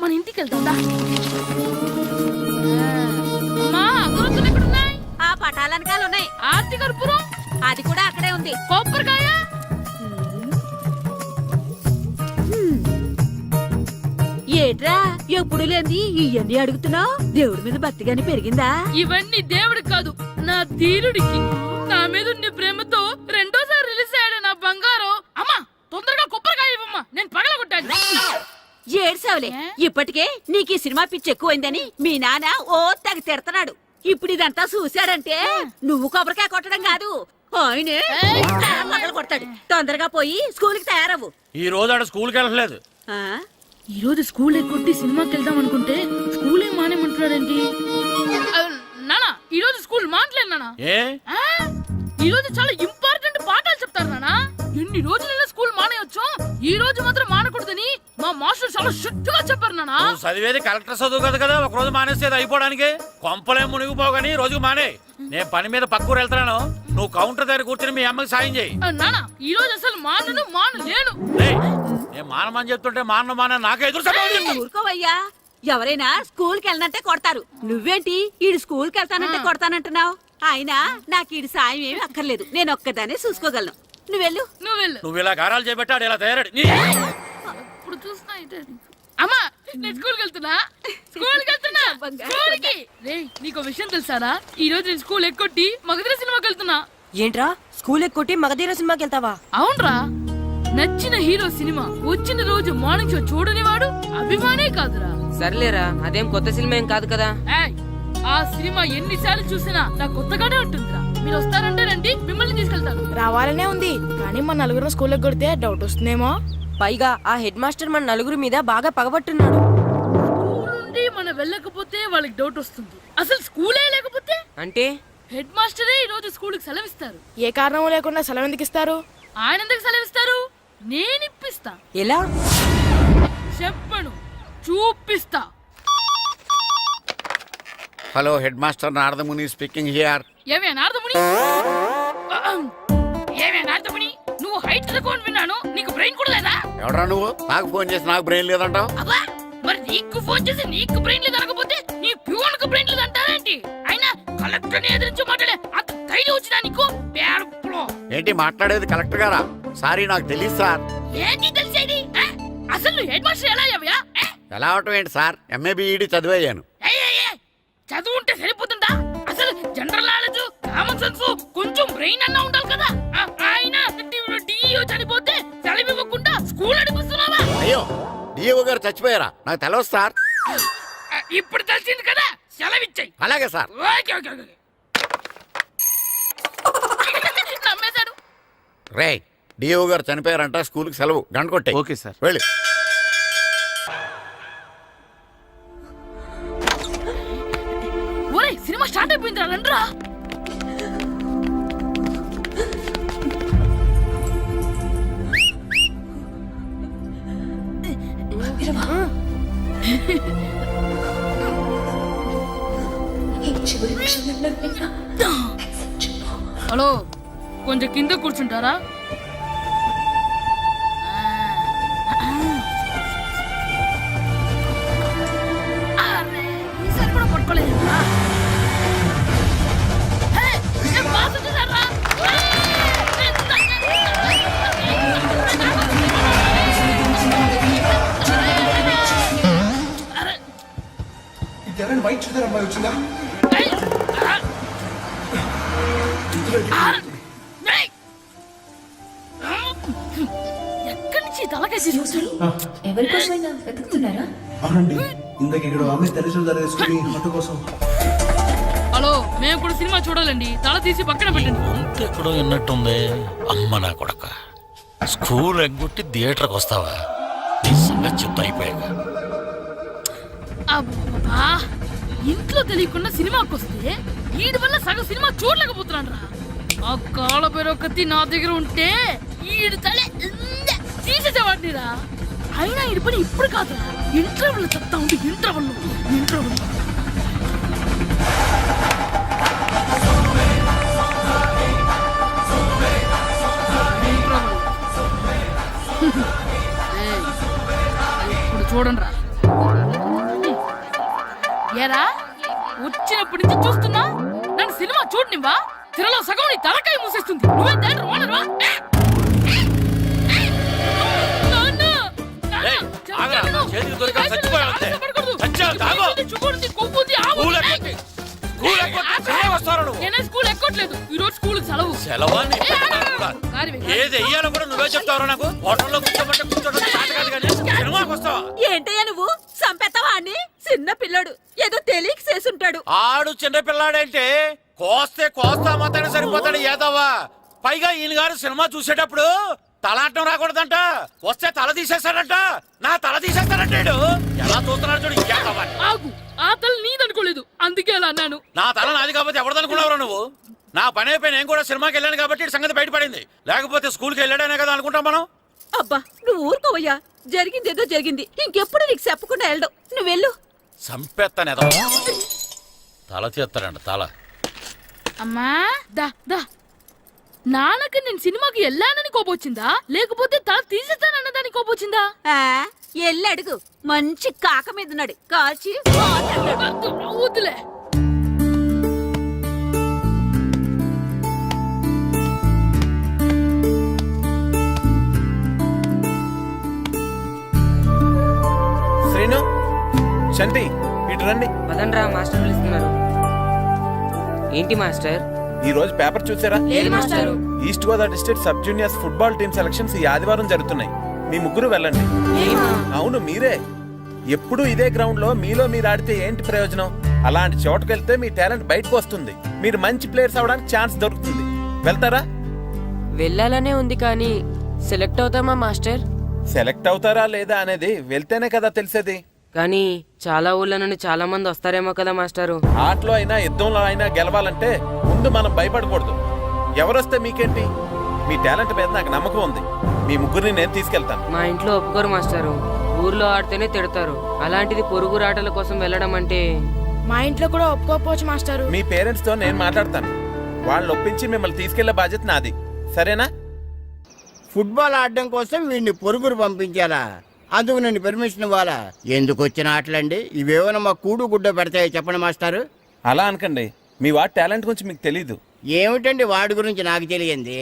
మన ఇంటికి వెళ్తా. అమ్మా అగరొత్తులు ఎక్కడున్నాయి? ఆ పటాలనకాలు ఉన్నాయి. ఆర్తి కర్పూరం అది కూడా అక్కడే ఉంది. కొబ్బరికాయ ఏట్రా ఎప్పుడు లేని ఇవన్నీ అడుగుతున్నావు? దేవుడి మీద భక్తిగాని పెరిగిందా? ఇవన్నీ దేవుడికి కాదు, నా ధీరుడికి. నా మీద ఉన్న ప్రేమతో రెండోసారి రిలీజ్ అయ్యాడు నా బంగారం. అమ్మా తొందరగా కొబ్బరికాయ ఇవ్వమ్మా, నేను పగలగొట్టాను. ఏడ్సావులే, ఇప్పటికే నీకు ఈ సినిమా పిచ్చి ఎక్కువైందని మీ నాన్న ఓ తెగ తిడతాడు. ఇప్పుడు ఇదంతా చూశాడంటే నువ్వు కొబ్బరికాయ కొట్టడం కాదు, ఆయనే పగలు కొడతాడు. తొందరగా పోయి స్కూల్ కి తయారవ్వు. ఈ రోజు ఆడ స్కూల్కి వెళ్ళలేదు. ఈ రోజు స్కూల్ ఎక్కొట్టి సినిమాకి వెళ్దాం అనుకుంటే స్కూల్ ఏం మానేమంటున్నాడేంటి? నానా ఈ రోజు స్కూల్ మానట్లేదు నానా. ఈ రోజు చాలా ఇంపార్టెంట్ పాఠాలు చెప్తారు నానా. ఎన్ని రోజులైనా స్కూల్ మానేయొచ్చు, ఈ రోజు మాత్రం మానకూడదని మా మాస్టర్ చాలా స్ట్రిక్ట్ గా చెప్పారు నానా. చదివేది కలెక్టర్ చదువు కదా కదా, ఒక రోజు మానేసేది అయిపోవడానికి. కొంపలే మునిగిపోగాని రోజుకు మానే. నేను పని మీద పక్కూరు వెళ్తున్నాను, నువ్వు కౌంటర్ దగ్గర కూర్చొని మీ అమ్మకి సాయం చేయి. నానా ఈ రోజు అసలు మానలేను. నేను మానమని చెప్తుంటే మాన నాకే ఎదురు. ఊరుకోవయ్యా, ఎవరైనా స్కూల్ కి వెళ్ళనంటే కొడతారు. నువ్వేంటి ఈడు స్కూల్ కి వెళ్తానంటే కొడతానంటున్నావు? అయినా నాకు ఈడు సాయం ఏమి అక్కర్లేదు, నేను ఒక్కదాన్ని చూసుకోగలను. నువ్వెళ్ళు. నువ్వు ఇలా గారాలు చేపెట్టాడు ఇలా తయారాడు. ఇప్పుడు చూస్తున్నా అమ్మా, నేను స్కూల్కి వెళ్తున్నా. స్కూల్కి నీకు విషయం తెలుసారా? ఈ రోజు నేను స్కూల్ ఎక్కొట్టి మగధీర సినిమాకి వెళ్తున్నా. ఏంట్రా స్కూల్ ఎక్కొట్టి మగధీర సినిమాకి వెళ్తావా? అవునరా, నచ్చిన హీరో సినిమా వచ్చిన రోజు మార్నింగ్ షో చూడని వాడు అభిమానే కాదురా. సర్లేరా, అదేం కొత్త సినిమా ఏం కాదు కదా. ఆ సినిమా ఎన్నిసార్లు చూసినా నాకు కొత్తగానే ఉంటుందిరా. మీరు వస్తారంటే రండి, మిమ్మల్ని తీసుకెళ్తాను. రావాలనే ఉంది, కానీ మన నలుగురు స్కూల్కి కొడితే డౌట్ వస్తుందేమో. పైగా ఆ హెడ్ మాస్టర్ మన నలుగురి మీద బాగా పగబట్టున్నాడు. స్కూల్ నుండి మనం వెళ్ళకపోతే వాళ్ళకి డౌట్ వస్తుంది. అసలు స్కూలే లేకపోతే అంటే హెడ్ మాస్టరే ఈ రోజు స్కూల్కి సెలవిస్తారు. ఏ కారణం లేకుండా సెలవు ఎందుకు ఇస్తారు? ఆయన ఎందుకు సెలవిస్తారు? నేను ఇప్పిస్తా. ఎలా చెప్పను, చూపిస్తా. Hello, head master Naradamuni speaking here. ఏమే నారదముని? నువ్వు హైట్ తక్కువ విన్నాను, నీకు బ్రెయిన్ కూడా లేదా? ఎవడరా నువ్వు? నాకు ఫోన్ చేసి నాకు బ్రెయిన్ లేదంటావు? అబ్బా, మరి నీకు ఫోన్ చేసి నీకు బ్రెయిన్ లేదనకపోతే నీ ప్యూన్ కు బ్రెయిన్ లేదంటారేంటి? అయినా కలెక్టర్ ని ఎదిరించి మాట్లాడే అంత ధైర్యం వచ్చినా నీకు? ఏంటి మాట్లాడేది కలెక్టర్ గారా? సారీ, నాకు తెలియదు సార్. ఏంటి తెలిసేది? అసలు హెడ్ మాస్టర్ ఎలా అయ్యావా? ఎలా అవటం ఏంటి సార్, ఎంఏ బిఈడి చదివయ్యాను. చదువు ఉంటే సరిపోతుందా? అసలు జనరల్ నాలెడ్జ్, కామన్ సెన్స్, కొంచెం బ్రెయిన్ అన్నా ఉండాలి కదా. ఆయన డిఇఓ చనిపోతే సెలవు ఇవ్వకుండా స్కూల్ నడిపిస్తున్నావా? అయ్యో, డిఇఓ గారు చచ్చిపోయారా? నాకు తెలియదు సార్. ఇప్పుడు తెలిసింది కదా, సెలవిచ్చాయి. అలాగే సార్. నమ్మేశాడు. రే, డిఇఓ గారు చనిపోయారంట, స్కూల్కి సెలవు, గంట కొట్టే. Okay sir. వెళ్ళి. ఒరే, సినిమా స్టార్ట్ అయిపోయిందిరా, రండ్రా. హలో, కొంచెం కింద కూర్చుంటారా? ఈసారి కూడా పట్టుకోలేదు. వైట్ చూద్దరు అమ్మాయి వచ్చిందా? ఎక్కడి నుంచి తలకాయ తీసుకొచ్చాడు? ఎవరికోసమైనా వెతుకుతున్నారా? అవునండి, ఇందాక ఇక్కడ ఆమె తల్లిదండ్రులు తీసుకుని ఆటో కోసం. హలో, మేము కూడా సినిమా చూడాలండి, తల తీసి పక్కన పెట్టండి. ఎక్కడో విన్నట్టుంది. అమ్మ నా కొడక, స్కూల్ ఎగ్గొట్టి థియేటర్కి వస్తావా? నీ సంగతి చెప్తా అయిపోయాక. అబ్బా, ఇంట్లో తెలియకుండా సినిమాకి వస్తే వీడి వల్ల సగం సినిమా చూడలేకపోతున్నాను రా. ఆ కాళ్ళ పేరొకటి నా దగ్గర ఉంటే ఈడు తల తీసేసేవాడిని రా. అయినా ఈడి పని ఇప్పుడు కాదురా, ఇంటర్వెల్ చెప్తా ఉంటే ఇంటర్వెల్ ఇప్పుడు చూడండి రా. ఏరా వచ్చినప్పటి నుంచి చూస్తున్నా నన్ను సినిమా చూడనివ్వా తిరలో సగం నీ తలకాయ మూసేస్తుంది నువ్వే థియేటర్ ఓనర్వా? నాన్న! నాన్న! ఏయ్, ఆగరా, చెప్తాను. చేతికి దొరికా ఈ చచ్చిపోయావు అంతే. ఆశపడకూడదు. చచ్చావు, తాగు. ఇది చుక్కుడుంది, కొవ్వుంది, ఆవు స్కూల్ ఉంది. ఎక్కొద్దు. స్కూల్ ఎక్కొద్దు. సెలవు వస్తారా నువ్వు? నేనే స్కూల్ ఎక్కట్లేదు ఈ రోజు స్కూల్ సెలవు. సెలవా నీ ఏ, పెద్దవాడు కూడా. కారివే. ఏది వెయ్యాలో కూడా నువ్వే చెప్తావురా నాకు? హోటల్లో కూర్చోబట్టే కూర్చోడం చేత కాదు కానీ సినిమాకి వస్తావా? ఏంటయ్యా నువ్వు సంపెత్తవా అని చిన్న పిల్లడు ఏదో తెలియక చేసుంటాడు. ఆడు చిన్న పిల్లాడంటే కోస్తా మాత్రమే సరిపోతాడు ఏదవ్వా. పైగా ఈయన గారు సినిమా చూసేటప్పుడు తలాటం రాకూడదంట, వస్తే తల తీసేస్తాడంట. నా తల తీసేస్తాడంటాడు. ఎలా చూస్తున్నాడు చూడు ఏదవ్వా. ఆగు ఆ తల నీదనుకోలేదు అందుకే అలా అన్నాను. నా తల నాది కాబట్టి ఎవరిదనుకున్నావురా నువ్వు? నా పని అయిపోయి నేను కూడా సినిమాకి వెళ్ళాను కాబట్టి ఈ సంగతి బయటపడింది. లేకపోతే స్కూల్కి వెళ్ళాడనే కదా అనుకుంటాం మనం. అబ్బా నువ్వు ఊరుకోవయ్యా, జరిగిందేదో జరిగింది, ఇంకెప్పుడు నీకు చెప్పకుండా వెళ్ళడు. నువ్వు వెళ్ళు. సంపెత్తనే తల తీస్తాడంట తల. అమ్మా దా దా నాన్నకి నేను సినిమాకి వెళ్ళానని కోపొచ్చిందా లేకపోతే తల తీసేస్తానన్నదాని కోపొచ్చిందా? ఆ, ఎల్లి అడుగు. మంచి కాక మీద ఉన్నాడు కాల్చి వద్దులే. శ్రీను, శంటి, ఇటు రండి. పదండ్రా మాస్టర్ పిలుస్తున్నారు. ఏంటి మాస్టర్? ఈ రోజు పేపర్ చూసారా? లేదు మాస్టారు. East Godavari district sub juniors football team selections ఈ ఆదివారం జరుగుతున్నాయి. మీ ముగ్గురు వెళ్ళండి. అవును మీరే. ఎప్పుడు ఇదే గ్రౌండ్ లో మీలో మీరు ఆడితే ఏంటి ప్రయోజనం? అలాంటి చోటుకు వెళ్తే మీ టాలెంట్ బయటకు వస్తుంది. మీరు మంచి ప్లేయర్స్ అవడానికి ఛాన్స్ దొరుకుతుంది. వెళ్తారా? వెళ్ళాలనే ఉంది కానీ సెలెక్ట్ అవుతామా మాస్టర్? సెలెక్ట్ అవుతారా లేదా అనేది వెళ్తేనే కదా తెలిసేది. కానీ చాలా ఊళ్ళ నుండి చాలా మంది వస్తారేమో కదా మాస్టారు. ఆటలో అయినా యుద్ధంలో అయినా గెలవాలంటే ముందు మనం భయపడకూడదు. ఎవరొస్తే మీకేంటి? మీ టాలెంట్ మీద నాకు నమ్మకం ఉంది. మీ ముగ్గురిని నేను తీసుకెళ్తాను. మా ఇంట్లో ఒప్పుకోరు మాస్టారు. ఊర్లో ఆడితేనే తిడతారు. అలాంటిది పొరుగు ఆటల కోసం వెళ్ళడం అంటే మా ఇంట్లో కూడా ఒప్పుకోకపోవచ్చు మాస్టారు. మీ పేరెంట్స్ తో నేను మాట్లాడతాను. వాళ్ళని ఒప్పించి మిమ్మల్ని తీసుకెళ్లే బాధ్యత నాది. సరేనా? ఫుట్బాల్ ఆడడం కోసం వీడిని పొరుగురు పంపించాలా? అందుకు నేను పర్మిషన్ ఇవ్వాలా? ఎందుకు వచ్చిన ఆటలండి ఇవేమైనా మా కూడు గుడ్డ పెడతాయో చెప్పండి మాస్టారు. అలా అనకండి. మీ వాడి టాలెంట్ గురించి మీకు తెలీదు. ఏమిటండి వాడి గురించి నాకు తెలియంది?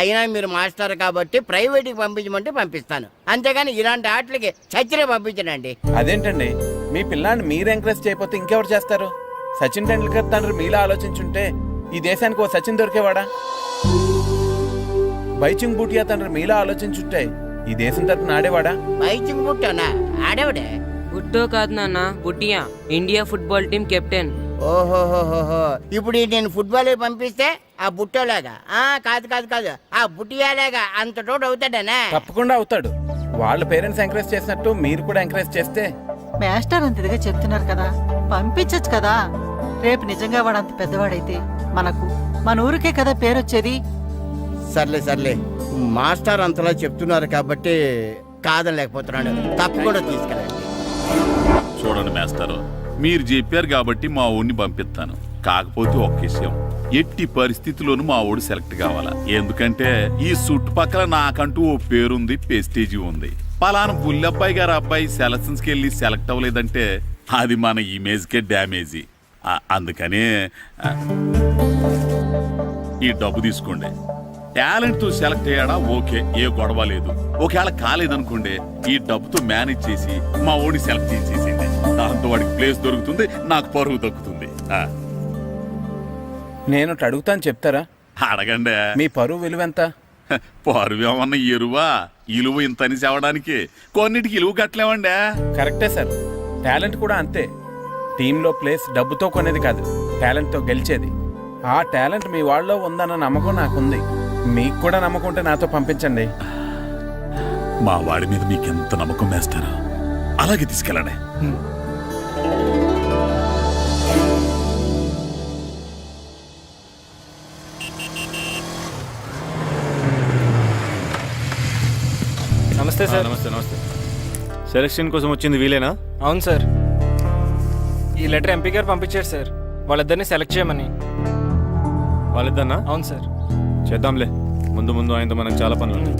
అయినా మీరు మాస్టర్ కాబట్టి ప్రైవేట్కి పంపించమంటే పంపిస్తాను, అంతేగాని ఇలాంటి ఆటలకి చచ్చినే పంపించనండి. అదేంటండి, మీ పిల్లాన్ని మీరు ఎంకరేజ్ చేయకపోతే ఇంకెవరు చేస్తారు? సచిన్ టెండూల్కర్ తండ్రి మీలా ఆలోచించుంటే ఈ దేశానికి ఓ సచిన్ దొరికేవాడా? బైచింగ్ బూటియా తండ్రి మీలా ఆలోచించుంటే ఈ దేశం తరపున ఆడేవాడా? బైచింగ్ పుట్టానా? ఆడేవిడే. బుట్టో కాదు నాన్న, Bhutia. India football team captain. ఓహోహోహో, ఇప్పుడు నేను ఫుట్బాల్ పంపిస్తే ఆ బుట్టోలాగా కాదు కాదు కాదు ఆ బుట్టియాలాగా అంత తోడు అవుతాడనా? తప్పకుండా అవుతాడు. వాళ్ళ పేరెంట్స్ ఎంకరేజ్ చేసినట్టు మీరు కూడా ఎంకరేజ్ చేస్తే. మాస్టర్ అంత ఇదిగా చెప్తున్నారు కదా, పంపించచ్చు కదా. రేపు నిజంగా వాడు అంత పెద్దవాడైతే మన ఊరికే కదా పేరొచ్చేది. సర్లే సర్లే, మాస్టర్ అంతలా చెప్తున్నారు కాబట్టి కాదలేకపోతున్నాడు. తప్పకుండా తీసుకెళ్ళండి. చూడండి మేస్తారు, మీరు చెప్పారు కాబట్టి మా ఊడిని పంపిస్తాను. కాకపోతే ఒక్క విషయం, ఎట్టి పరిస్థితుల్లోనూ మా ఊడు సెలెక్ట్ కావాలా. ఎందుకంటే ఈ చుట్టుపక్కల నాకంటూ ఓ పేరుంది, పెస్టేజీ ఉంది. పలానా బుల్లబ్బాయి గారు అబ్బాయి సెలక్షన్స్కి వెళ్ళి సెలెక్ట్ అవ్వలేదంటే అది మన ఇమేజ్కే డ్యామేజీ. అందుకనే ఈ డబ్బు తీసుకోండి. టాలెంట్ తో సెలెక్ట్ అయ్యాడా ఓకే, ఏ గొడవ లేదు. ఒకవేళ కాలేదనుకోండి, ఈ డబ్బుతో మేనేజ్ చేసి మా ఓడి సెలెక్ట్ చేసేసింది. దాంతో వాడికి ప్లేస్ దొరుకుతుంది, నాకు పరువు దక్కుతుంది. నేను అడుగుతాను, చెప్తారా? అడగండి. మీ పరువు విలువ ఎంత? పరువు ఏమన్నా ఎరువా? ఇలువ ఇంతని చెప్పడానికి కొన్నిటికి ఇలువ కట్టలేమండి. కరెక్టే సార్. టాలెంట్ కూడా అంతే. టీంలో ప్లేస్ డబ్బుతో కొనేది కాదు, టాలెంట్తో గెలిచేది. ఆ టాలెంట్ మీ వాళ్ళలో ఉందన్న నమ్మకం నాకుంది. మీకు కూడా నమ్మకం ఉంటే నాతో పంపించండి. మా వాడి మీద మీకెంత నమ్మకం వేస్తారో అలాగే తీసుకెళ్ళండి. నమస్తే సార్. నమస్తే నమస్తే. సెలక్షన్ కోసం వచ్చింది వీలేనా? అవును సార్. ఈ లెటర్ ఎంపీ గారు పంపించారు సార్, వాళ్ళిద్దరిని సెలెక్ట్ చేయమని. వాళ్ళిద్దన్నా? అవును సార్. చేద్దాంలే, ముందు ముందు ఆయనతో మనకు చాలా పనులు ఉన్నాయి.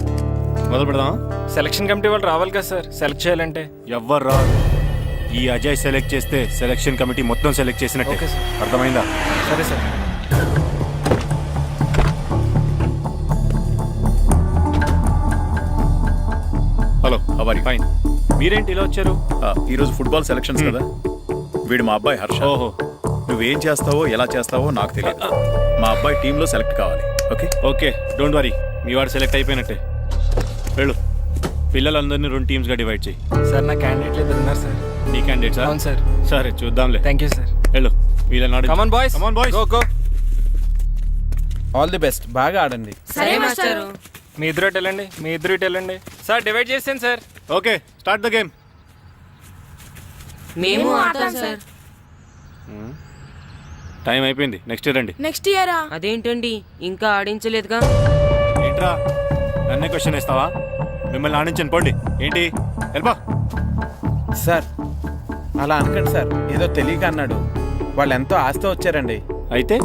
మొదలు పెడదామా? సెలక్షన్ కమిటీ వాళ్ళు రావాలి కదా సార్ సెలెక్ట్ చేయాలంటే. ఎవ్వరు రారు. ఈ అజయ్ సెలెక్ట్ చేస్తే సెలక్షన్ కమిటీ మొత్తం సెలెక్ట్ చేసినట్టే. Okay sir. అర్థమైందా? సరే సార్. హలో అవరి ఫైన్. మీరేంటి ఇలా వచ్చారు? ఈ రోజు ఫుట్బాల్ సెలక్షన్స్ కదా, వీడు మా అబ్బాయి హర్ష. ఓహో, నువ్వేం చేస్తావో ఎలా చేస్తావో నాకు తెలియదు. మా అబ్బాయి టీంలో సెలెక్ట్ కావాలి. Okay okay, don't worry. మీ వాడు సెలెక్ట్ అయిపోయినట్టే. వెళ్ళు. పిల్లలందరినీ 2 టీమ్స్గా డివైడ్ చేయి. సార్ నా క్యాండిడేట్లు ఇద్దరు ఉన్నారు సార్. నీ క్యాండిడేట్ సార్? అవును సార్. సరే చూద్దాంలే. Thank you sir. వెళ్ళు. వీళ్ళని కమాన్ boys, come on boys, go go. All the best, బాగా ఆడండి. సరే మాస్టారు. మీ ఇద్దరు ఇటు వెళ్ళండి, మీ ఇద్దరు ఇటు వెళ్ళండి. సార్ డివైడ్ చేసాను sir. Okay, start the game. మేము ఆడతాం సార్. టైం అయిపోయింది, నెక్స్ట్ రండి. నెక్స్ట్ ఇయరా? అదేంటండి ఇంకా ఆడించలేదుగా? ఏంట్రా నన్నే క్వశ్చన్ వేస్తావా? మిమ్మల్ని ఆడించండి, పోండి. ఏంటి వెళ్ళబా. సార్ అలా అనకండి సార్, ఏదో తెలియక అన్నాడు. వాళ్ళు ఎంతో ఆస్తి వచ్చారండి. అయితే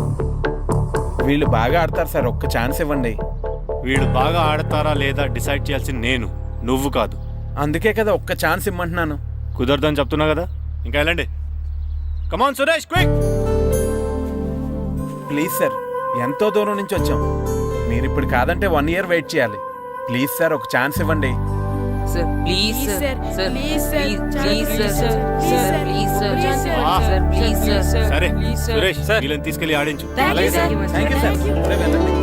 వీళ్ళు బాగా ఆడతారు సార్, ఒక్క ఛాన్స్ ఇవ్వండి. వీళ్ళు బాగా ఆడతారా లేదా డిసైడ్ చేయాల్సింది నేను, నువ్వు కాదు. అందుకే కదా ఒక్క ఛాన్స్ ఇమ్మంటున్నాను. కుదరదని చెప్తున్నా కదా, ఇంకా వెళ్ళండి. Come on Suresh, quick. Please sir, ఎంతో దూరం నుంచి వచ్చాం. మీరు ఇప్పుడు కాదంటే 1 year వెయిట్ చేయాలి. ప్లీజ్ సార్, ఒక ఛాన్స్ ఇవ్వండి. Sir please sir. Sir please sir. Please sir. Sir please sir. Sir please sir. సరే ప్లీజ్ సార్. సురేష్, వీళ్ళని తీసుకెళ్ళి ఆడించు. Thank you sir. Thank you sir. ఇప్పుడే వెళ్ళండి.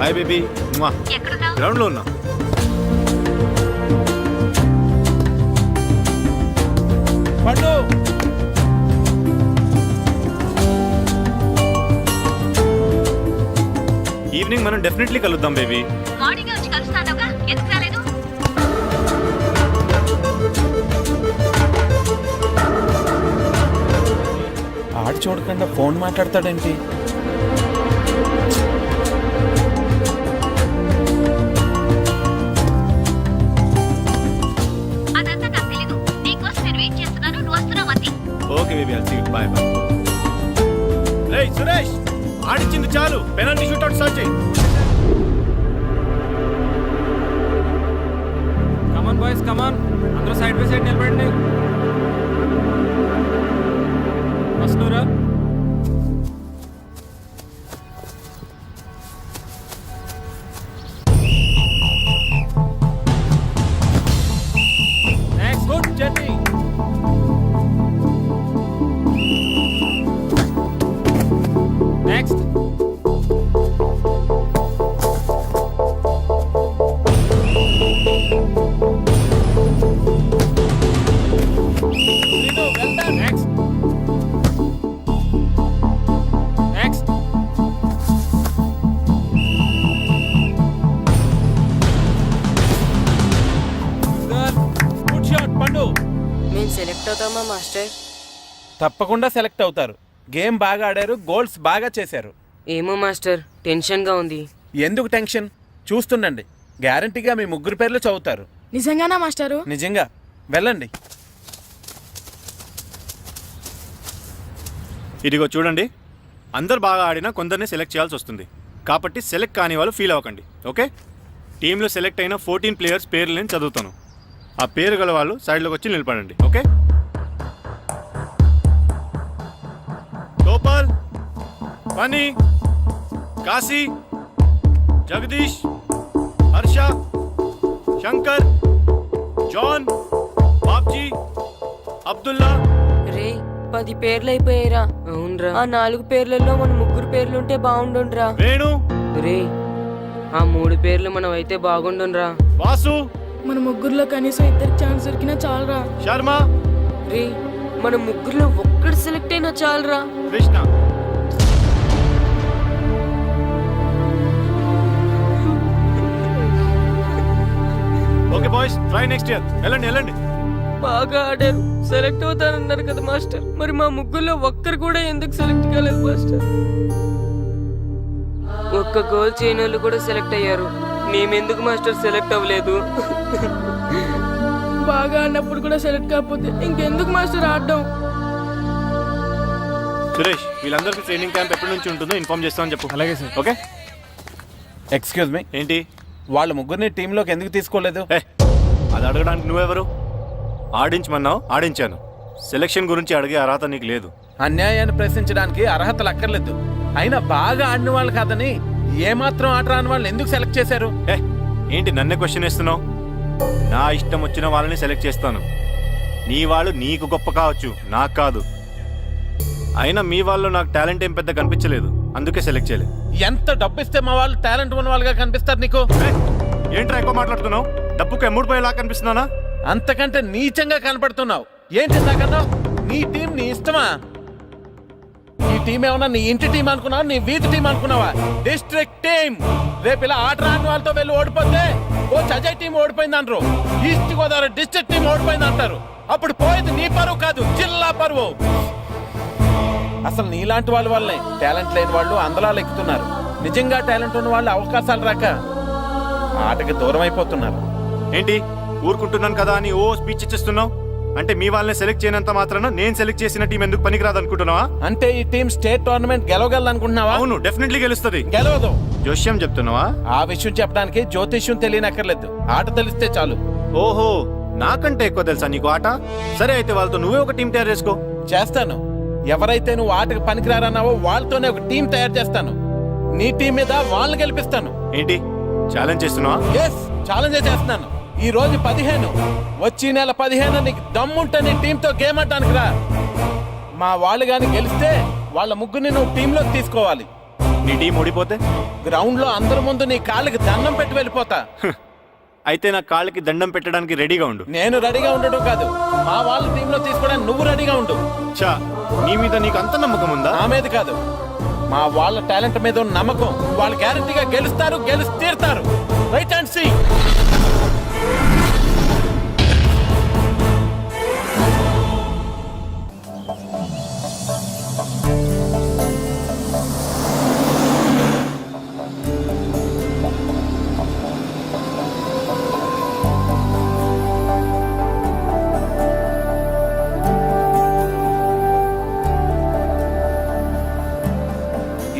Hi baby. గ్రౌండ్ లో ఉన్నా. పండు, ఈవినింగ్ మనం డెఫినెట్లీ కలుద్దాం బేబీ. మార్నింగ్ వచ్చి కలుస్తానుగా, ఎందుకు రాలేదు? ఆడు చూడకుండా ఫోన్ మాట్లాడతాడేంటి? అదంతా నాకు తెలీదు. నీకోసం నేను వెయిట్ చేస్తున్నాను, నువ్వు వస్తున్నావు అంతే. Okay baby, I'll see you. Bye bye. రేయ్ సురేష్, ఆడించింది చాలు. పెనాల్టీ షూట్అవుట్ స్టార్ట్ చేయి. Come on boys, come on. అందరూ సైడ్ బై సైడ్ నిలబడండి. వస్తున్నారా? Next good journey. Next. Next. Next. Good shot Pandu. మేము సెలెక్ట్ అవుతామా మాస్టర్? తప్పకుండా సెలెక్ట్ అవుతారు. గేమ్ బాగా ఆడారు, గోల్స్ బాగా చేశారు. ఏమో మాస్టర్, టెన్షన్గా ఉంది. ఎందుకు టెన్షన్? చూస్తుండండి, గ్యారంటీగా మీ 3 పేర్లు చదువుతారు. నిజంగానా మాస్టారు? నిజంగా. వెళ్ళండి. ఇదిగో చూడండి, అందరు బాగా ఆడినా కొందరిని సెలెక్ట్ చేయాల్సి వస్తుంది. కాబట్టి సెలెక్ట్ కాని వాళ్ళు ఫీల్ అవ్వకండి. ఓకే, టీంలో సెలెక్ట్ అయిన 14 ప్లేయర్స్ పేర్లు నేను చదువుతాను. ఆ పేరు గల వాళ్ళు సైడ్లోకి వచ్చి నిలబడండి. Okay, Gopal, Phani, Kashi, Jagadish, Harsha, Shankar, John, Babji, Abdullah. రే 10 పేర్లు అయిపోయారా? అవునరా. ఆ 4 పేర్లలో మన 3 పేర్లుంటే బాగుండుండ్రా. వేణు, రే ఆ 3 పేర్లు మనం అయితే బాగుండుండ్రా. వాసు, మన ముగ్గురులో కనీసం 2 ఛాన్స్ దొరికినా చాలరా. శర్మ, రే మన 3లో ఒక్కడు సెలెక్ట్ అయినా చాలరా. Krishna. Okay boys, try next year. వెళ్ళండి వెళ్ళండి. బాగా ఆడారు, సెలెక్ట్ అవుతారన్నారు కదా మాస్టర్. మరి మా 3లో ఒక్కరు కూడా ఎందుకు సెలెక్ట్ కాలేదు మాస్టర్? ఒక్క గోల్ చేయని వాళ్ళు కూడా సెలెక్ట్ అయ్యారు. మేమెందుకు మాస్టర్ సెలెక్ట్ అవ్వలేదు? బాగా ఆడినప్పుడు కూడా సెలెక్ట్ కాకపోతే ఇంకెందుకు మాస్టర్ ఆడడం? సురేష్, వీళ్ళందరికీ ట్రైనింగ్ క్యాంప్ ఎప్పటి నుంచి ఉంటుందో ఇన్ఫార్మ్ చేస్తామని చెప్పు. అలాగే సార్. ఓకే. ఎక్స్క్యూజ్ మీ, ఏంటి? వాళ్ళ ముగ్గురిని టీంలోకి ఎందుకు తీసుకోలేదు? అది అడగడానికి నువ్వెవరు? ఆడించమన్నావు, ఆడించాను. సెలక్షన్ గురించి అడిగే అర్హత నీకు లేదు. అన్యాయాన్ని ప్రశ్నించడానికి అర్హతలు అక్కర్లేదు. అయినా బాగా ఆడిన వాళ్ళు కాదని ఏమాత్రం ఆట రాని వాళ్ళని ఎందుకు సెలెక్ట్ చేశారు? ఏంటి నన్నే క్వశ్చన్ వేస్తున్నావు? నా ఇష్టం వచ్చిన వాళ్ళని సెలెక్ట్ చేస్తాను. నీ వాళ్ళు నీకు గొప్ప కావచ్చు, నాకు కాదు. అయినా మీ వాళ్ళు నాకు టాలెంట్ ఏం పెద్ద కనిపించలేదు, అందుకే సెలెక్ట్ చేయలేదు. ఎంత డబ్బు ఇస్తే మా వాళ్ళు టాలెంట్ ఉన్న వాళ్ళుగా కనిపిస్తారు నీకు? ఏంట్రా ఎక్కువ మాట్లాడుతున్నావు? డబ్బుకు ఎమ్ముడిపోయేలా కనిపిస్తున్నానా? అంతకంటే నీచంగా కనపడుతున్నావు. ఏంటి నాకన్నా? నీ టీం నీ ఇష్టమా? ఈ టీం ఏమన్నా నీ ఇంటి టీం అనుకున్నావా, నీ వీధి టీం అనుకున్నావా? District team. రేపు ఇలా ఆట రాని వాళ్ళతో వెళ్ళి ఓడిపోతే కోచ్ అజయ్ టీం ఓడిపోయింది అంటారు, ఈస్ట్ గోదావరి డిస్ట్రిక్ట్ టీం ఓడిపోయింది అంటారు. అప్పుడు పోయేది నీ పరువు కాదు, జిల్లా పరువు. అసలు నీలాంటి వాళ్ళ వల్లే టాలెంట్ లేని వాళ్ళు అందలాలు ఎక్కుతున్నారు. నిజంగా టాలెంట్ ఉన్న వాళ్ళు అవకాశాలు రాక ఆటకి దూరం అయిపోతున్నారు. ఏంటి ఊరుకుంటున్నాను కదా అని ఓ స్పీచ్ ఇచ్చేస్తున్నావు? అంటే మీ వాళ్ళని సెలెక్ట్ చేయనంత మాత్రాన నేను సెలెక్ట్ చేసిన టీం ఎందుకు పనికిరాదు అనుకుంటున్నావా? అంటే ఈ టీం స్టేట్ టోర్నమెంట్ గెలవగలదు అనుకుంటున్నావా? అవును, డెఫినెట్లీ గెలుస్తుంది. గెలవదు. జోష్యం చెప్తున్నావా? ఆ విషయం చెప్పడానికి జ్యోతిష్యం తెలియనక్కర్లేదు, ఆట తెలిస్తే చాలు. ఓహో, నాకంటే ఎక్కువ తెలుసా నీకు ఆట? సరే అయితే వాళ్ళతో నువ్వే ఒక టీం తయారు చేసుకో. చేస్తాను. ఎవరైతే నువ్వు ఆటకు పనికిరారన్నావో వాళ్ళతోనే ఒక టీం తయారు చేస్తాను. నీ టీం మీద వాళ్ళని గెలిపిస్తాను. ఏంటి ఛాలెంజ్ చేస్తున్నావా? ఎస్, ఛాలెంజ్ చేస్తున్నాను. ఈ రోజు 15, వచ్చే నెల 15 నీకు దమ్ముంటే నీ టీంతో గేమ్ ఆడటానికి రా. మా వాళ్ళు గాని గెలిస్తే వాళ్ళ ముగ్గురిని నువ్వు టీంలోకి తీసుకోవాలి. నీ టీం ఓడిపోతే గ్రౌండ్ లో అందరి ముందు నీ కాళ్ళకి దండం పెట్టి వెళ్ళిపోతా. అయితే నా కాళ్ళకి దండం పెట్టడానికి రెడీగా ఉండు. నేను రెడీగా ఉండడం కాదు, మా వాళ్ళ టీంలో తీసుకోవడానికి నువ్వు రెడీగా ఉండు. చా, నీ మీద నీకు అంత నమ్మకం ఉందా? నా మీద కాదు, మా వాళ్ళ టాలెంట్ మీద ఉన్న నమ్మకం. వాళ్ళు గ్యారంటీగా గెలుస్తారు, గెలిచి తీరుతారు. Right and see.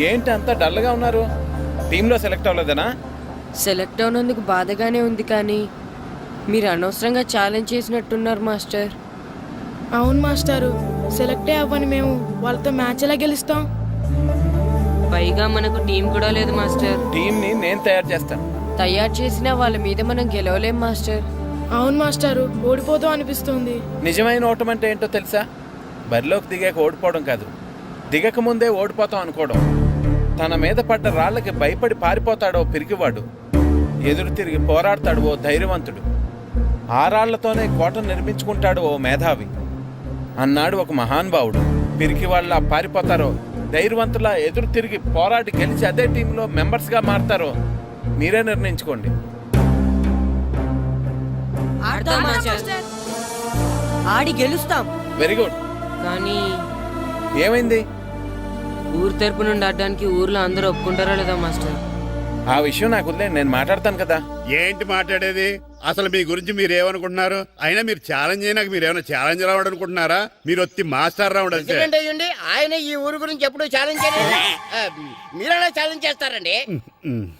ఏంటి అంత డల్గా ఉన్నారు? టీంలో సెలెక్ట్ అవ్వలేదనా? సెలెక్ట్ అవునందుకు బాధగానే ఉంది, కానీ మీరు అనవసరంగా ఛాలెంజ్ చేసినట్టున్నారు మాస్టర్. అవును మాస్టారు, సెలెక్టే అవ్వని మేము వాళ్ళతో మ్యాచ్ ఎలా గెలుస్తాం? పైగా మనకు టీం కూడా లేదు మాస్టర్. టీంని నేను తయారు చేస్తాను. తయారు చేసిన వాళ్ళ మీద మనం గెలవలేం మాస్టర్. అవును మాస్టారు, ఓడిపోతాం అనిపిస్తుంది. నిజమైన ఓటం అంటే ఏంటో తెలుసా? బరిలోకి దిగాక ఓడిపోవడం కాదు, దిగక ముందే ఓడిపోతాం అనుకోవడం. తన మీద పడ్డ రాళ్ళకి భయపడి పారిపోతాడో పిరికివాడు, ఎదురు తిరిగి పోరాడతాడు ఓ ధైర్యవంతుడు, ఆ రాళ్లతోనే కోటను నిర్మించుకుంటాడు ఓ మేధావి అన్నాడు ఒక మహానుభావుడు. పిరికి వాళ్ళ పారిపోతారో ధైర్యవంతులా ఎదురు తిరిగి పోరాడి గెలిచి అదే టీంలో మెంబర్స్గా మారతారో మీరే నిర్ణయించుకోండి. ఆడి గెలుస్తాం. Very good. కానీ ఏమైంది? ఊరు తరపు నుండి ఆడడానికి ఊర్లో అందరూ ఒప్పుకుంటారా లేదా మాస్టర్? ఆ విషయం నాకు వదిలే, నేను మాట్లాడతాను కదా. ఏంటి మాట్లాడేది? అసలు మీ గురించి మీరు ఏమనుకుంటున్నారు? అయినా మీరు ఛాలెంజ్ అయినాక మీరు ఏమైనా ఛాలెంజ్ రావడం అనుకుంటున్నారా? మీరు వచ్చి మాస్టర్ రావడం అంతే. ఆయన ఈ ఊరు గురించి ఎప్పుడు ఛాలెంజ్ మీరైనా ఛాలెంజ్ చేస్తారండి.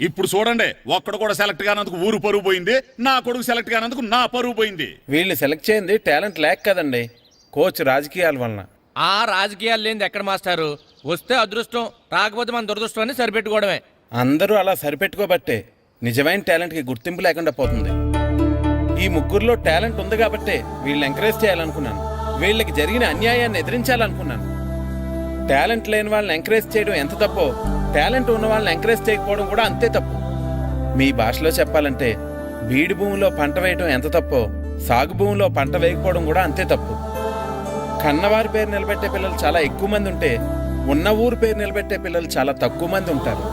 ఇప్పుడు చూడండి, ఒక్కడు కూడా సెలెక్ట్ కానందుకు ఊరు పరువు పోయింది, నా కొడుకు సెలెక్ట్ కానందుకు నా పరువు పోయింది. వీళ్ళు సెలెక్ట్ చేయింది టాలెంట్ లేక కదండి, కోచ్ రాజకీయాల వలన. ఆ రాజకీయాలు లేనిది ఎక్కడ మాస్టారు? వస్తే అదృష్టం, రాకపోతే మన దురదృష్టం అని సరిపెట్టుకోవడమే. అందరూ అలా సరిపెట్టుకోబట్టే నిజమైన టాలెంట్కి గుర్తింపు లేకుండా పోతుంది. ఈ ముగ్గురులో టాలెంట్ ఉంది కాబట్టే వీళ్ళని ఎంకరేజ్ చేయాలనుకున్నాను, వీళ్ళకి జరిగిన అన్యాయాన్ని ఎదిరించాలనుకున్నాను. టాలెంట్ లేని వాళ్ళని ఎంకరేజ్ చేయడం ఎంత తప్పో, టాలెంట్ ఉన్న వాళ్ళని ఎంకరేజ్ చేయకపోవడం కూడా అంతే తప్పు. మీ భాషలో చెప్పాలంటే బీడు భూమిలో పంట వేయడం ఎంత తప్పో, సాగు భూమిలో పంట వేయకపోవడం కూడా అంతే తప్పు. కన్నవారి పేరు నిలబెట్టే పిల్లలు చాలా ఎక్కువ మంది ఉంటే, ఉన్న ఊరు పేరు నిలబెట్టే పిల్లలు చాలా తక్కువ మంది ఉంటారు.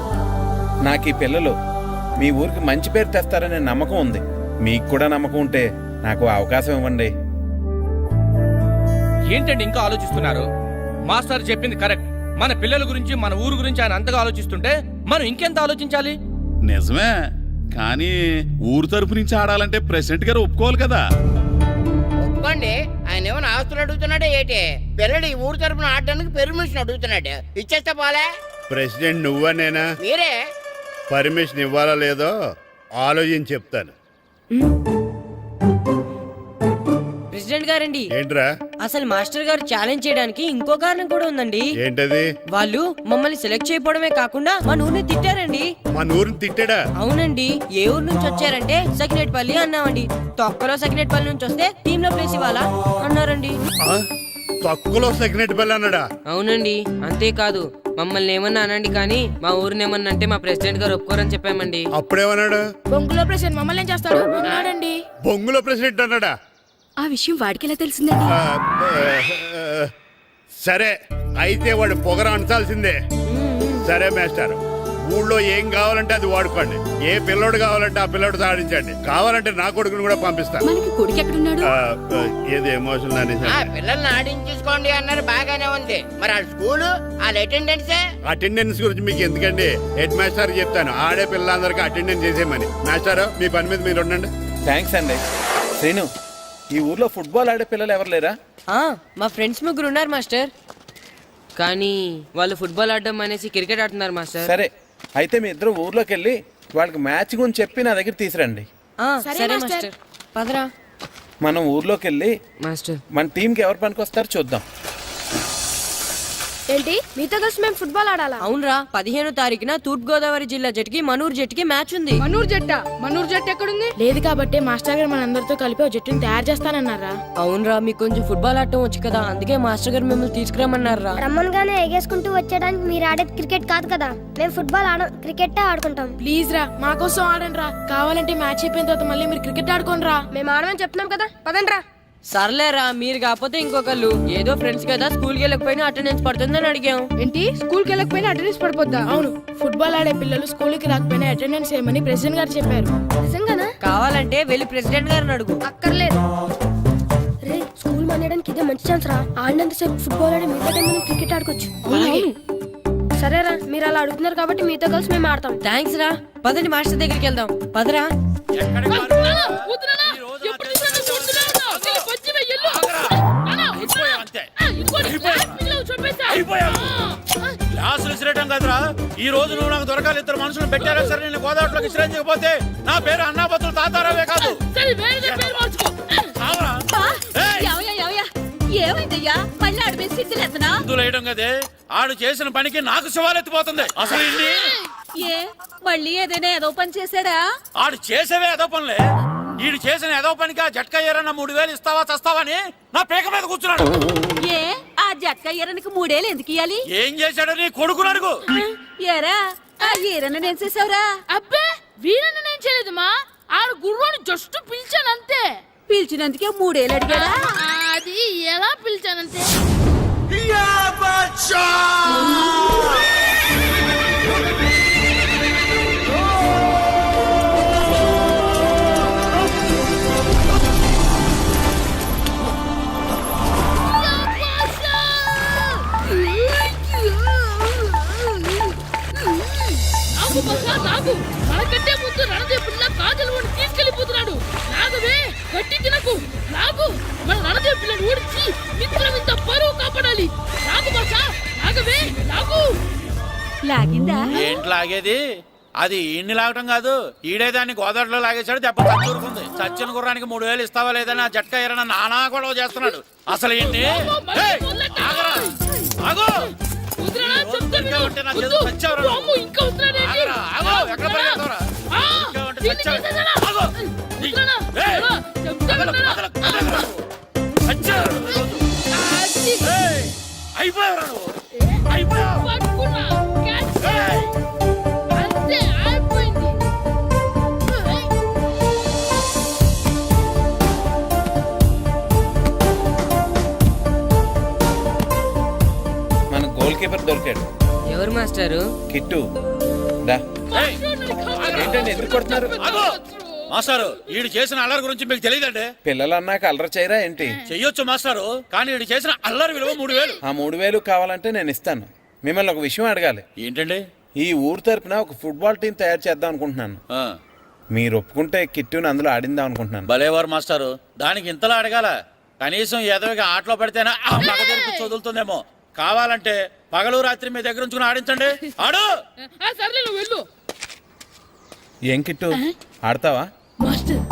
నాకు ఈ పిల్లలు మీ ఊరికి మంచి పేరు తెస్తారనే నమ్మకం ఉంది. మీకు కూడా నమ్మకం ఉంటే నాకు అవకాశం ఇవ్వండి. ఏంటండి ఇంకా ఆలోచిస్తున్నారు? మాస్టర్ చెప్పింది కరెక్ట్. మన పిల్లల గురించి, మన ఊరు గురించి ఆయన అంతగా ఆలోచిస్తుంటే మనం ఇంకెంత ఆలోచించాలి? నిజమే, కానీ ఊరు తరపు నుంచి ఆడాలంటే ప్రెసిడెంట్ గారు ఒప్పుకోవాలి కదా. ఒప్పుకోండి, ఆయన ఏమైనా ఆస్తులు అడుగుతున్నాడే ఏంటి? పిల్లడు ఈ ఊరు తరపున ఆడడానికి పెర్మిషన్ అడుగుతున్నాడు, ఇచ్చేస్తే పోలే. ప్రెసిడెంట్ నువ్వా నేనా? మీరే. పర్మిషన్ ఇవ్వాలా లేదో ఆలోచించి చెప్తాను. ప్రెసిడెంట్ గారండి, ఏంట్రా? అసలు మాస్టర్ గారు ఛాలెంజ్ చేయడానికి ఇంకో కారణం కూడా ఉందండి. ఏంటది? వాళ్ళు మమ్మల్ని సెలెక్ట్ చేయకపోవడమే కాకుండా మా ఊరిని తిట్టారండి. మా ఊరిని తిట్టాడా? అవునండి. ఏ ఊరు నుంచి వచ్చారంటే సకినేట్పల్లి అన్నామండి. తొక్కలో సకినేట్పల్లి నుంచి వస్తే టీమ్ లో ప్లేస్ ఇవ్వాలా అన్నారండి. తక్కువలో సెకండ్ బెల్ అన్నాడా? అవునండి. అంతేకాదు మమ్మల్ని ఏమన్నా అనండి కానీ మా ఊరిని ఏమన్నా అంటే మా ప్రెసిడెంట్ గారు ఒప్పుకోరని చెప్పామండి. అప్పుడేమన్నాడు? బొంగులో ప్రెసిడెంట్ మమ్మల్ని ఏం చేస్తాడు అన్నాడండి. బొంగులో ప్రెసిడెంట్ అన్నాడా? ఆ విషయం వాడికి ఎలా తెలిసిందండి? సరే అయితే వాడు పొగర అంచాల్సిందే. సరే మాస్టర్, ఊళ్ళో ఏం కావాలంటే అది వాడుకోండి. ఏ పిల్లోడు కావాలంటే ఆ పిల్లోడు సాధించండి. కావాలంటే నా కొడుకుని కూడా పంపిస్తాను. మనకి కొడుకు ఎక్కడున్నాడు? ఏది ఎమోషనల్ అనేసి పిల్లల్ని ఆడించేసుకోండి అన్నారు, బాగానే ఉంది. మరి ఆ స్కూలు వాళ్ళ అటెండెన్స్ గురించి మీకు ఎందుకండి? హెడ్ మాస్టర్ చెప్తాను, ఆడే పిల్లలందరికీ అటెండెన్స్ చేసేయమని. మాస్టర్ మీ పని మీద మీరు ఉండండి. థ్యాంక్స్ అండి. శ్రీను, ఈ ఊర్లో ఫుట్బాల్ ఆడే పిల్లలు ఎవరు లేరా? మా ఫ్రెండ్స్ ముగ్గురు ఉన్నారు మాస్టర్, కానీ వాళ్ళు ఫుట్బాల్ ఆడడం అనేసి క్రికెట్ ఆడుతున్నారు మాస్టర్. సరే అయితే మీ ఇద్దరు ఊర్లోకి వెళ్ళి వాళ్ళకి మ్యాచ్ గురించి చెప్పి నా దగ్గర తీసురండి. సరే మాస్టర్, పదరా. మనం ఊర్లోకి వెళ్ళి మాస్టర్ మన టీంకి ఎవరు పనికొస్తారో చూద్దాం. ఏంటి మీతో కలిసి మేము ఫుట్బాల్ ఆడాలా? అవునరా, 15వ తారీఖున తూర్పు గోదావరి జిల్లా జట్టుకి మనూరు జట్టుకి మ్యాచ్ ఉంది. మనూరు జట్టు ఎక్కడుంది? లేదు కాబట్టి మాస్టర్ గారు మనందరితో కలిపి ఒక జట్టుని తయారు చేస్తానన్నారా? అవునరా, మీకు కొంచెం ఫుట్బాల్ ఆడటం వచ్చు కదా, అందుకే మాస్టర్ గారు మిమ్మల్ని తీసుకురామన్నారా. రమ్మన్గానే ఎగేసుకుంటూ వచ్చేయడానికి మీరు ఆడేది క్రికెట్ కాదు కదా. మేము ఫుట్బాల్ ఆడం, క్రికెట్ ఆడుకుంటాం. ప్లీజ్ రా, మా కోసం ఆడండి రా. కావాలంటే మ్యాచ్ అయిపోయిన తర్వాత మళ్ళీ మీరు క్రికెట్ ఆడుకోండి రా. మేము ఆడమని చెప్తున్నాం కదా, పదండి రా. సర్లేరా, మీరు కాకపోతే ఇంకొకళ్ళు. ఏదో ఫ్రెండ్స్ కదా, స్కూల్కి వెళ్ళకపోయినా అటెండెన్స్ పడుతుందని అడిగాం. ఏంటి స్కూల్కి వెళ్ళకపోయినా అటెండెన్స్ పడిపోద్దా? అవును, ఫుట్బాల్ ఆడే పిల్లలు స్కూల్కి రాకపోయినా అటెండెన్స్ చేయమని ప్రెసిడెంట్ గారు చెప్పారు. నిజంగానా? కావాలంటే వెళ్ళి ప్రెసిడెంట్ గారిని అడుగు. అక్కర్లేదు. రే, స్కూల్ మానేయడానికి ఇదే మంచి ఛాన్స్ రా. ఆడినంతసేపు ఫుట్బాల్ ఆడి మిగతా టైం మనం క్రికెట్ ఆడుకోవచ్చు. సరేరా, మీరు అలా అడుగుతున్నారు కాబట్టి మీతో కలిసి మేము ఆడతాం. థ్యాంక్స్ రా. పదండి మాస్టర్ దగ్గరికి వెళ్దాం. పదరా. క్లాసులు ఇసిరేయడం కదరా, ఈ రోజు నువ్వు నాకు దొరకాలి. ఇద్దరు మనుషులు పెట్టారా సరే, నేను గోదావరిలోకి ఇసిరించకపోతే నా పేరు అన్నాపత్రులు తాతారావే కాదు. ఏమైందయ్యా? మళ్ళీ ఆడిపోయి సిద్ధులు ఎత్తనా? వేయడం కదే, ఆడు చేసిన పనికి నాకు శివాలెత్తిపోతుంది. అసలు ఏ మళ్ళీ ఏదైనా ఏదో పని చేశాడా? ఆడు చేసేవే ఏదో పనులే. ఈడు చేసిన ఏదో పనికి ఆ జట్కా ఏరన్న 3000 ఇస్తావా చస్తావని నా పేక మీద కూర్చున్నాడు. ఏ ఆ జట్కా ఈరనికి 3 ఏళ్ళు ఎందుకు ఇయ్యాలి? ఏం చేశాడో నీ కొడుకును అడుగు. ఏరా, ఆ ఈరన్న నేను చేసావురా? అబ్బే, వీరన్న నేను చేయలేదు మా. ఆడు గుర్రాన్ని జస్ట్ పిలిచాను అంతే. పిలిచినందుకే 3 ఏళ్ళు అడిగాడా? అది ఎలా పిలిచానంతే. మనకంటే ముందు రణదేవుడిన కాజలవాడిని తీసుకెళ్లిపోతున్నాడు. నాగవే, గట్టి తినకు. నాగు, మన రణదేవు పిల్లని ఓడించి మిత్రమింత పరువు కాపాడాలి. నాగు బాసా, నాగవే, నాగు. లాగిందా? ఏంటి లాగేది? అది ఈయన్ని లాగటం కాదు, ఈడే దాన్ని గోదావరిలో లాగేశాడు. దెబ్బ తచ్చూరుకుంది. చచ్చిన గుర్రానికి 3000 ఇస్తావా లేదని ఆ జట్కా ఏరన్న నానా గొడవ చేస్తున్నాడు. అసలు ఏంటి? మన గోల్ కీపర్ దొరికాడు. ఎవరు మాస్టారు? కిట్టు. ఏంటండి ఎందుకు కొడుతున్నారు? మాస్టారు, ఈడు చేసిన అల్లరి గురించి మీకు తెలియదండి. పిల్లలు అన్నాక అల్లరి చేయరా ఏంటి? చెయ్యొచ్చు మాస్టారు, కానీ ఈడు చేసిన అల్లరి విలువ 3000. ఆ 3000 కావాలంటే నేను ఇస్తాను. మిమ్మల్ని ఒక విషయం అడగాలి. ఏంటండి? ఈ ఊరు తరపున ఒక ఫుట్బాల్ టీం తయారు చేద్దాం అనుకుంటున్నాను. మీరు ఒప్పుకుంటే కిట్టుని అందులో ఆడిందాం అనుకుంటున్నాను. భలేవారు మాస్టారు, దానికి ఇంతలా అడగాల? కనీసం ఏదోగా ఆటలో పడితేనా ఆ మగ తెరికి చదువుతుందేమో. కావాలంటే పగలు రాత్రి మీ దగ్గర ఉంచుకుని ఆడించండి. ఆడు. సర్లే నువ్వు వెళ్ళు. ఏం కిట్టు ఆడతావా? మాస్టర్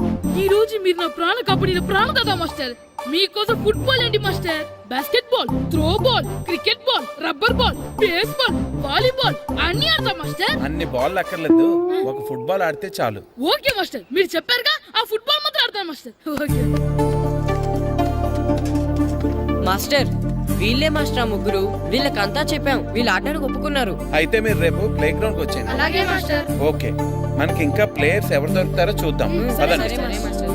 ఈ రోజు మీరు నా ప్రాణ కబడ్డీ ప్రాణ కదా మాస్టర్. మీకోసం ఫుట్బాల్ ఏంటి master, basket ball, throw ball, cricket ball, rubber ball, base ball, volleyball అన్ని ఆడతా మాస్టర్. అన్ని బాల్ అక్కర్లేదు, ఒక ఫుట్బాల్ ఆడితే చాలు. ఓకే మాస్టర్, మీరు చెప్పారుగా ఆ ఫుట్బాల్ మాత్రం ఆడతాను మాస్టర్. ఓకే మాస్టర్ వీళ్ళే మాస్టర్ ఆ ముగ్గురు. వీళ్ళకంతా చెప్పాం, వీళ్ళు ఆడడానికి ఒప్పుకున్నారు. అయితే మీరు రేపు ప్లే గ్రౌండ్ కి వచ్చేయండి. అలాగే మాస్టర్. ఓకే, మనకి ఇంకా ప్లేయర్స్ ఎవరు దొరుకుతారో చూద్దాం. పదండి. సరే మాస్టర్.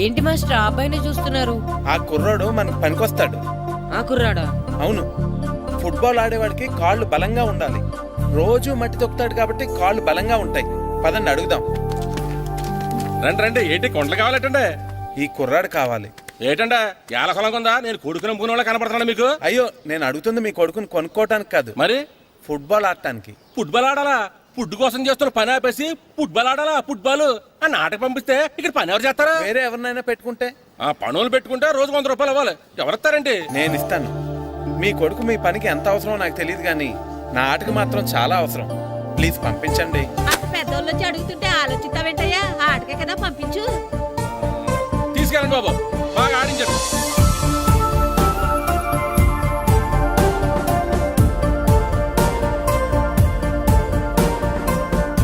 ఏంటి మాస్టర్ ఆ అబ్బాయిని చూస్తున్నారు? ఆ కుర్రాడు మనకు పనికొస్తాడు. ఆ కుర్రాడా? అవును, ఫుట్బాల్ ఆడేవాడికి కాళ్ళు బలంగా ఉండాలి. రోజు మట్టి తొక్కుతాడు కాబట్టి కాళ్ళు బలంగా ఉంటాయి. పదండి అడుగుదాం. రండి రండి, ఏంటి కొండలు కావాలటండి? ఈ కుర్రాడు కావాలి. ఏటండా ఏల పొలం ఉందా? నేను కొడుకుని పూన వాళ్ళ కనపడుతున్నా మీకు? అయ్యో, నేను అడుగుతుంది మీ కొడుకుని కొనుక్కోవటానికి కాదు, మరి ఫుట్బాల్ ఆడటానికి. ఫుట్బాల్ ఆడాలా? ఫుడ్ కోసం చేస్తున్న పని ఆపేసి ఫుట్బాల్ ఆడాలా? ఫుట్బాల్ ఆ నాటకు పంపిస్తే ఇక్కడ పని ఎవరు చేస్తారా? వేరే ఎవరినైనా పెట్టుకుంటే? ఆ పనులు పెట్టుకుంటే రోజు 100 రూపాయలు ఇవ్వాలి. ఎవరిస్తారండి? నేను ఇస్తాను. మీ కొడుకు మీ పనికి ఎంత అవసరమో నాకు తెలియదు, కానీ నా ఆటకు మాత్రం చాలా అవసరం. ప్లీజ్ పంపించండి. అంత పెద్దోళ్ళు వచ్చి అడుగుతుంటే ఆలోచిస్తావేంటయ్యా? ఆటకే కదా పంపించు. తీసుకెళ్ళండి బాబు, బాగా ఆడించండి.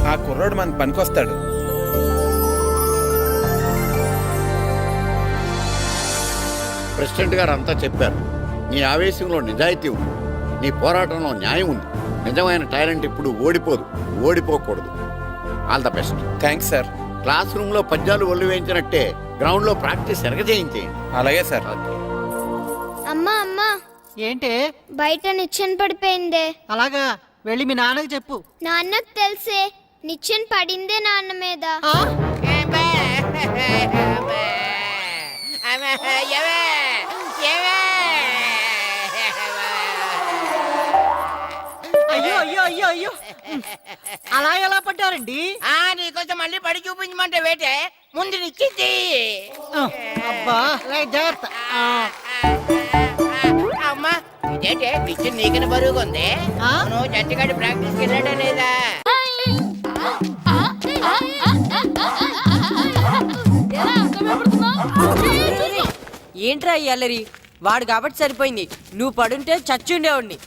ఆ కుర్రోడు మనకు పనికొస్తాడు. ప్రెసిడెంట్ గారు అంతా చెప్పారు. నీ ఆవేశంలో నిజాయితీ ఉంది, నీ పోరాటంలో న్యాయం ఉంది. నిజమైన టాలెంట్ ఇప్పుడు ఓడిపోదు, ఓడిపోకూడదు. All the best. Thanks sir. Classroom లో పద్యాలు ఒళ్ళు వేయించినట్టే గ్రౌండ్ లో ప్రాక్టీస్ ఎరగజేయించేయండి. అలాగే సార్. అమ్మా అమ్మా, ఏంటే బయట నిచ్చెన పడిపోయిందే. అలాగా, వెళ్ళి మీ నాన్నకి చెప్పు. నాన్నకు తెలిసే, నిచ్చెన పడిందే నాన్న మీద. అయ్యో అయ్యో అయ్యో అయ్యో, అలా ఎలా పడ్డారండి? నీకోసం మళ్ళీ పడి చూపించమంటే వేటే, ముందు నిచ్చింది. అబ్బా జాగ్రత్త. అమ్మా, ఇదేంటే నిచ్చిన నీకని బరువుగా ఉంది. నువ్వు జట్టుగాడి ప్రాక్టీస్కి వెళ్ళాడా లేదా? ఏంట్రా ఈ అల్లరి? వాడు కాబట్టి సరిపోయింది, నువ్వు పడుంటే చచ్చి ఉండేవాడిని.